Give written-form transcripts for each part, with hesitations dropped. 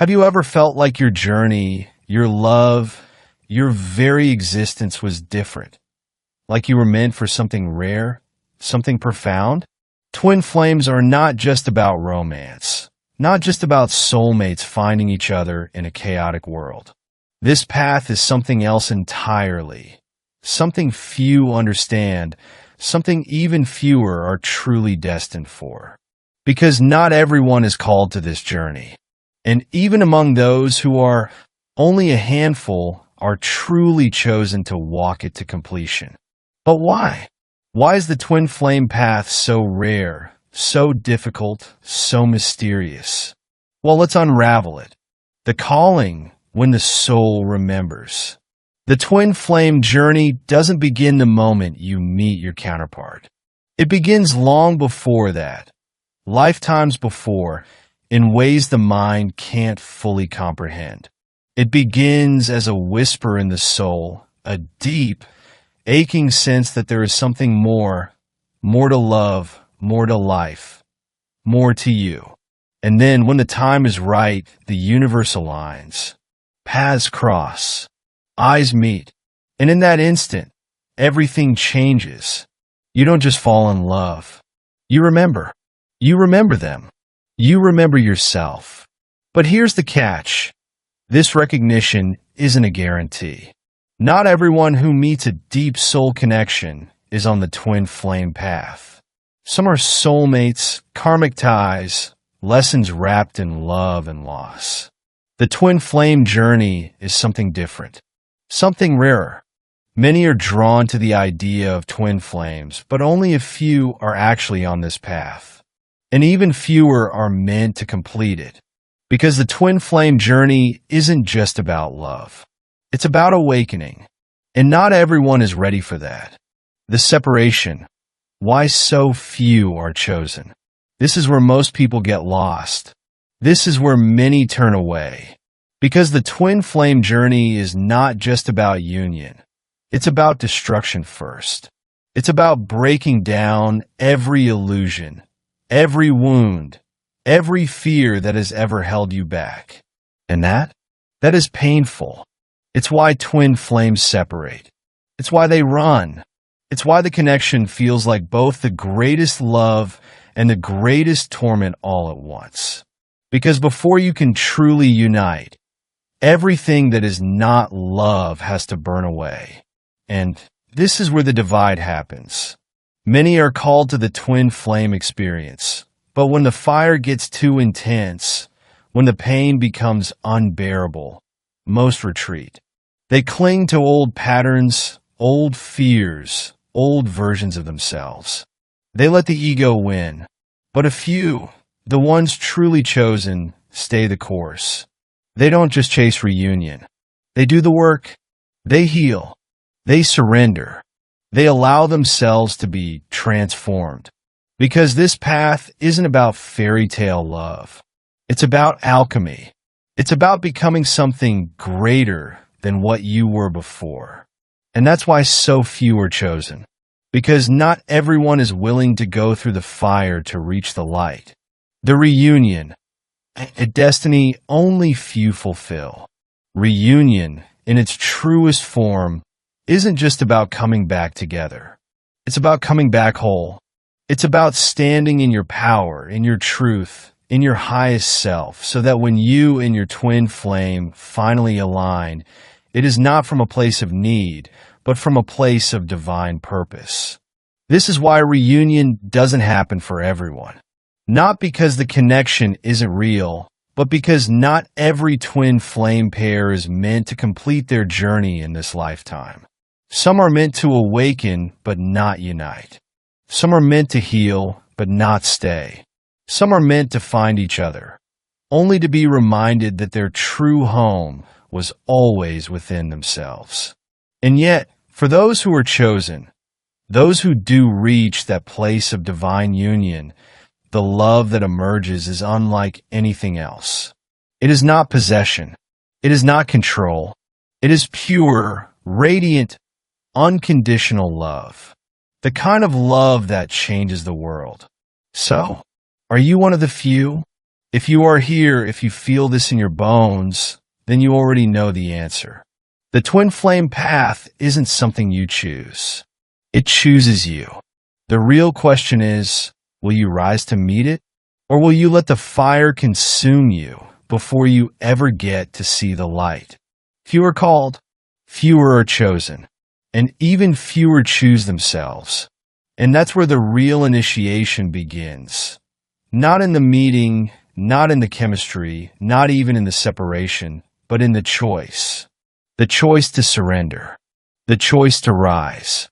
Have you ever felt like your journey, your love, your very existence was different? Like you were meant for something rare, something profound? Twin flames are not just about romance, not just about soulmates finding each other in a chaotic world. This path is something else entirely, something few understand, something even fewer are truly destined for. Because not everyone is called to this journey. And even among those who are, only a handful are truly chosen to walk it to completion. But why? Why is the twin flame path so rare, so difficult, so mysterious? Well, let's unravel it. The calling when the soul remembers. The twin flame journey doesn't begin the moment you meet your counterpart. It begins long before that, lifetimes before, in ways the mind can't fully comprehend. It begins as a whisper in the soul, a deep, aching sense that there is something more to love, more to life, more to you. And then when the time is right, the universe aligns, paths cross, eyes meet, and in that instant, everything changes. You don't just fall in love. You remember. You remember them. You remember yourself. But here's the catch. This recognition isn't a guarantee. Not everyone who meets a deep soul connection is on the twin flame path. Some are soulmates, karmic ties, lessons wrapped in love and loss. The twin flame journey is something different, something rarer. Many are drawn to the idea of twin flames, but only a few are actually on this path. And even fewer are meant to complete it. Because the twin flame journey isn't just about love. It's about awakening. And not everyone is ready for that. The separation. Why so few are chosen? This is where most people get lost. This is where many turn away. Because the twin flame journey is not just about union. It's about destruction first. It's about breaking down every illusion, every wound, every fear that has ever held you back. And that is painful. It's why twin flames separate. It's why they run. It's why the connection feels like both the greatest love and the greatest torment all at once. Because before you can truly unite, everything that is not love has to burn away. And this is where the divide happens. Many are called to the twin flame experience, but when the fire gets too intense, when the pain becomes unbearable, most retreat. They cling to old patterns, old fears, old versions of themselves. They let the ego win, but a few, the ones truly chosen, stay the course. They don't just chase reunion. They do the work. They heal. They surrender. They allow themselves to be transformed. Because this path isn't about fairy tale love. It's about alchemy. It's about becoming something greater than what you were before. And that's why so few are chosen. Because not everyone is willing to go through the fire to reach the light. The reunion, a destiny only few fulfill. Reunion, in its truest form, isn't just about coming back together. It's about coming back whole. It's about standing in your power, in your truth, in your highest self, so that when you and your twin flame finally align, it is not from a place of need, but from a place of divine purpose. This is why reunion doesn't happen for everyone. Not because the connection isn't real, but because not every twin flame pair is meant to complete their journey in this lifetime. Some are meant to awaken, but not unite. Some are meant to heal, but not stay. Some are meant to find each other, only to be reminded that their true home was always within themselves. And yet, for those who are chosen, those who do reach that place of divine union, the love that emerges is unlike anything else. It is not possession. It is not control. It is pure, radiant, unconditional love. The kind of love that changes the world. So, are you one of the few? If you are here, if you feel this in your bones, then you already know the answer. The twin flame path isn't something you choose. It chooses you. The real question is, will you rise to meet it? Or will you let the fire consume you before you ever get to see the light? Few are called, fewer are chosen, and even fewer choose themselves. And that's where the real initiation begins. Not in the meeting, not in the chemistry, not even in the separation, but in the choice. The choice to surrender. The choice to rise.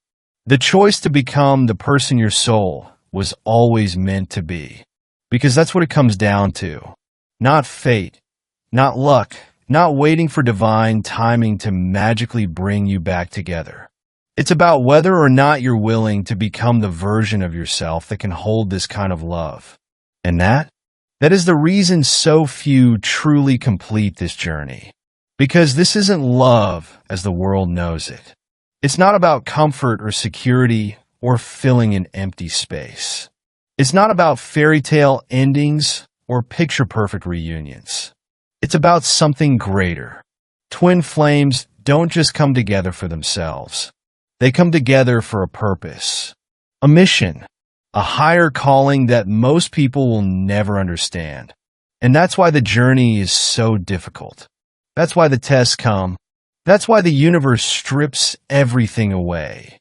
The choice to become the person your soul was always meant to be. Because that's what it comes down to. Not fate, not luck, not waiting for divine timing to magically bring you back together. It's about whether or not you're willing to become the version of yourself that can hold this kind of love. And that is the reason so few truly complete this journey. Because this isn't love as the world knows it. It's not about comfort or security or filling an empty space. It's not about fairy tale endings or picture-perfect reunions. It's about something greater. Twin flames don't just come together for themselves. They come together for a purpose, a mission, a higher calling that most people will never understand. And that's why the journey is so difficult. That's why the tests come. That's why the universe strips everything away.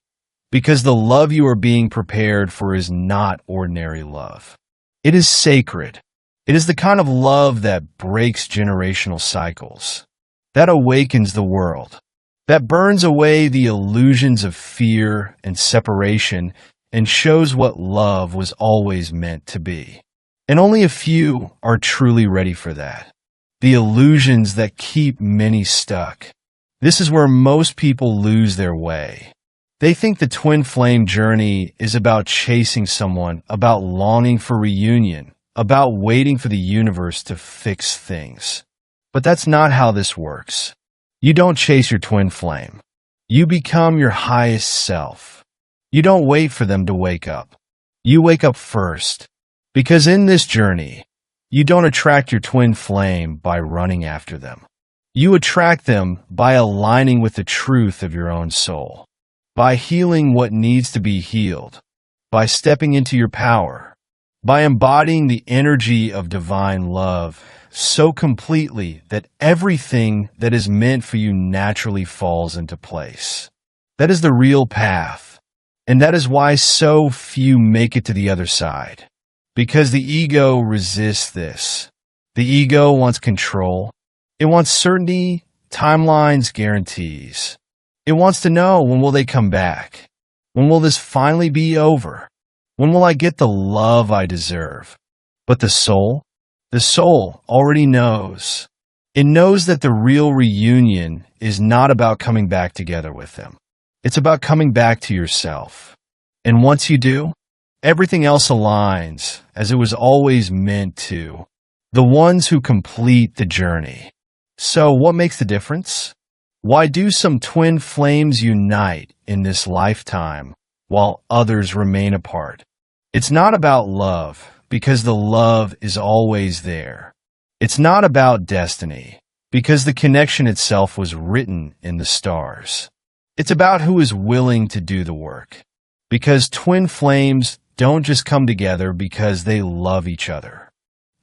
Because the love you are being prepared for is not ordinary love. It is sacred. It is the kind of love that breaks generational cycles, that awakens the world, that burns away the illusions of fear and separation and shows what love was always meant to be. And only a few are truly ready for that. The illusions that keep many stuck. This is where most people lose their way. They think the twin flame journey is about chasing someone, about longing for reunion, about waiting for the universe to fix things. But that's not how this works. You don't chase your twin flame. You become your highest self. You don't wait for them to wake up. You wake up first. Because in this journey, you don't attract your twin flame by running after them. You attract them by aligning with the truth of your own soul, by healing what needs to be healed, by stepping into your power, by embodying the energy of divine love so completely that everything that is meant for you naturally falls into place. That is the real path, and that is why so few make it to the other side. Because the ego resists this. The ego wants control. It wants certainty, timelines, guarantees. It wants to know, when will they come back? When will this finally be over? When will I get the love I deserve? But the soul already knows. It knows that the real reunion is not about coming back together with them. It's about coming back to yourself. And once you do, everything else aligns as it was always meant to. The ones who complete the journey. So what makes the difference? Why do some twin flames unite in this lifetime while others remain apart? It's not about love, because the love is always there. It's not about destiny, because the connection itself was written in the stars. It's about who is willing to do the work. Because twin flames don't just come together because they love each other.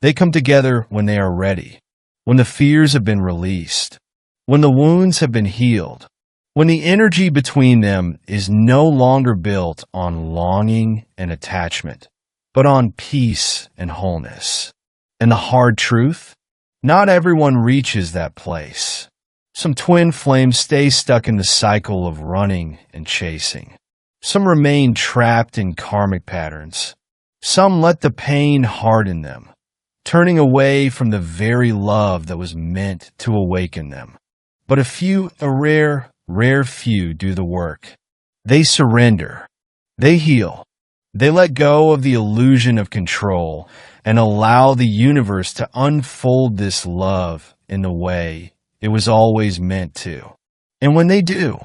They come together when they are ready, when the fears have been released, when the wounds have been healed, when the energy between them is no longer built on longing and attachment, but on peace and wholeness. And the hard truth? Not everyone reaches that place. Some twin flames stay stuck in the cycle of running and chasing. Some remain trapped in karmic patterns. Some let the pain harden them, turning away from the very love that was meant to awaken them. But a rare few do the work. They surrender. They heal. They let go of the illusion of control and allow the universe to unfold this love in the way it was always meant to. And when they do,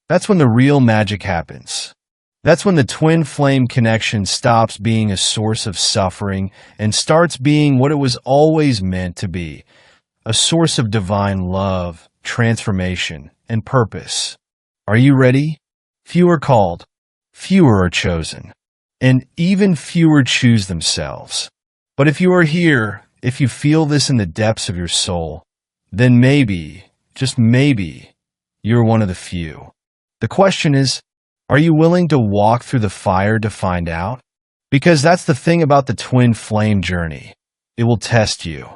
that's when the real magic happens. That's when the twin flame connection stops being a source of suffering and starts being what it was always meant to be, a source of divine love, transformation, and purpose. Are you ready? Few are called, fewer are chosen, and even fewer choose themselves. But if you are here, if you feel this in the depths of your soul, then maybe, just maybe, you're one of the few. The question is, are you willing to walk through the fire to find out? Because that's the thing about the twin flame journey. It will test you.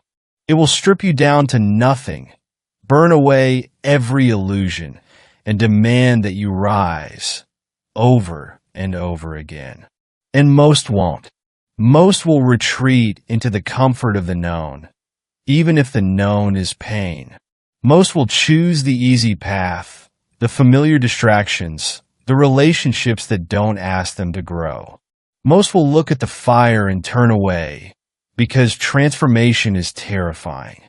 It will strip you down to nothing, burn away every illusion, and demand that you rise over and over again. And most won't. Most will retreat into the comfort of the known, even if the known is pain. Most will choose the easy path, the familiar distractions, the relationships that don't ask them to grow. Most will look at the fire and turn away because transformation is terrifying.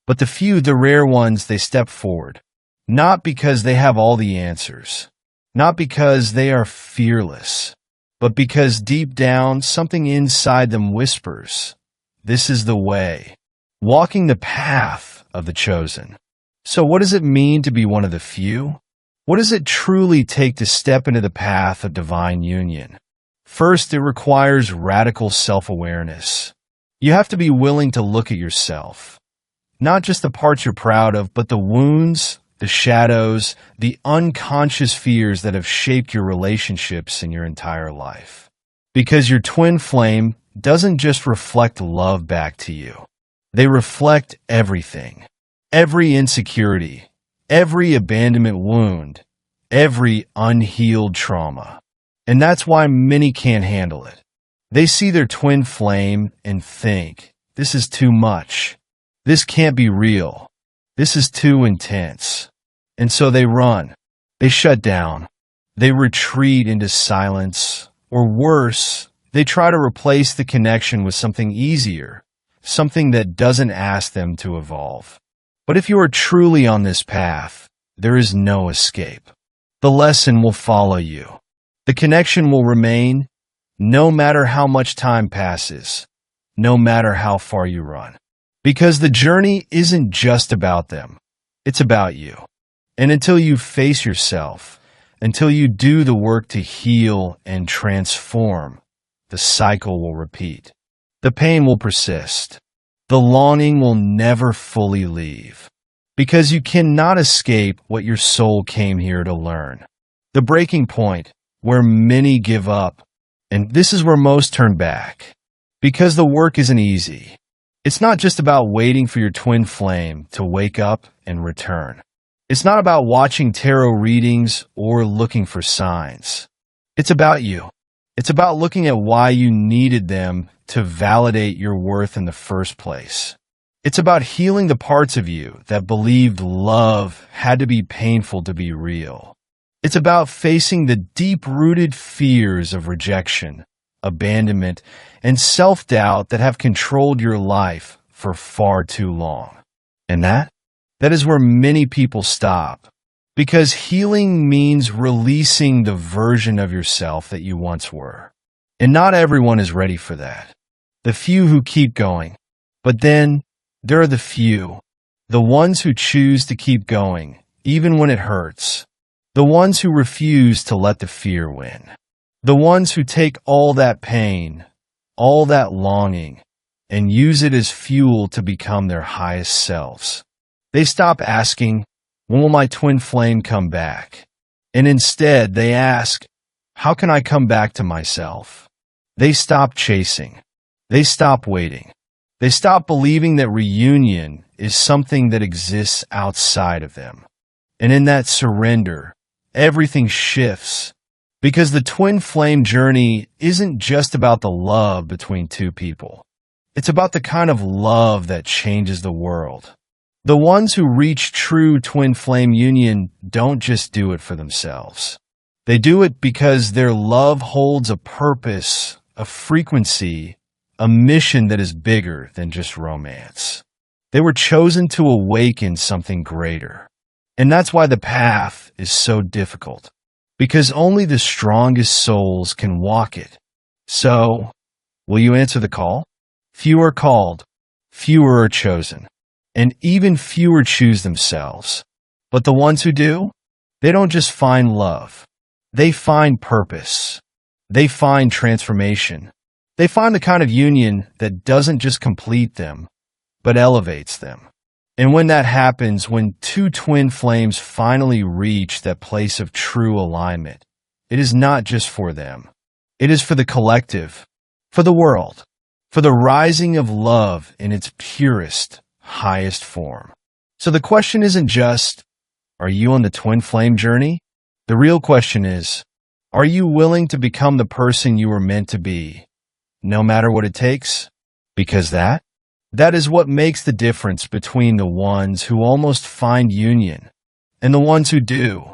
But the few, the rare ones, they step forward, not because they have all the answers, not because they are fearless, but because deep down something inside them whispers, this is the way, walking the path of the chosen. So what does it mean to be one of the few? What does it truly take to step into the path of divine union? First, it requires radical self-awareness. You have to be willing to look at yourself. Not just the parts you're proud of, but the wounds, the shadows, the unconscious fears that have shaped your relationships in your entire life. Because your twin flame doesn't just reflect love back to you. They reflect everything. Every insecurity, every abandonment wound, every unhealed trauma. And that's why many can't handle it. They see their twin flame and think, this is too much. This can't be real. This is too intense. And so they run. They shut down. They retreat into silence. Or worse, they try to replace the connection with something easier, something that doesn't ask them to evolve. But if you are truly on this path, there is no escape. The lesson will follow you. The connection will remain, no matter how much time passes, no matter how far you run. Because the journey isn't just about them, it's about you. And until you face yourself, until you do the work to heal and transform, the cycle will repeat. The pain will persist. The longing will never fully leave. Because you cannot escape what your soul came here to learn. The breaking point, where many give up, and this is where most turn back. Because the work isn't easy. It's not just about waiting for your twin flame to wake up and return. It's not about watching tarot readings or looking for signs. It's about you. It's about looking at why you needed them to validate your worth in the first place. It's about healing the parts of you that believed love had to be painful to be real. It's about facing the deep-rooted fears of rejection, abandonment, and self-doubt that have controlled your life for far too long. And that is where many people stop. Because healing means releasing the version of yourself that you once were. And not everyone is ready for that. The few who keep going. But then, there are the few. The ones who choose to keep going, even when it hurts. The ones who refuse to let the fear win. The ones who take all that pain, all that longing, and use it as fuel to become their highest selves. They stop asking, when will my twin flame come back? And instead, they ask, how can I come back to myself? They stop chasing. They stop waiting. They stop believing that reunion is something that exists outside of them. And in that surrender, everything shifts. Because the twin flame journey isn't just about the love between two people. It's about the kind of love that changes the world. The ones who reach true twin flame union don't just do it for themselves. They do it because their love holds a purpose, a frequency, a mission that is bigger than just romance. They were chosen to awaken something greater. And that's why the path is so difficult. because only the strongest souls can walk it. So, will you answer the call? Few are called, fewer are chosen, and even fewer choose themselves. But the ones who do, they don't just find love. They find purpose. They find transformation. They find the kind of union that doesn't just complete them, but elevates them. And when that happens, when two twin flames finally reach that place of true alignment, it is not just for them. It is for the collective, for the world, for the rising of love in its purest, highest form. So the question isn't just, are you on the twin flame journey? The real question is, are you willing to become the person you were meant to be, no matter what it takes? Because that is what makes the difference between the ones who almost find union and the ones who do.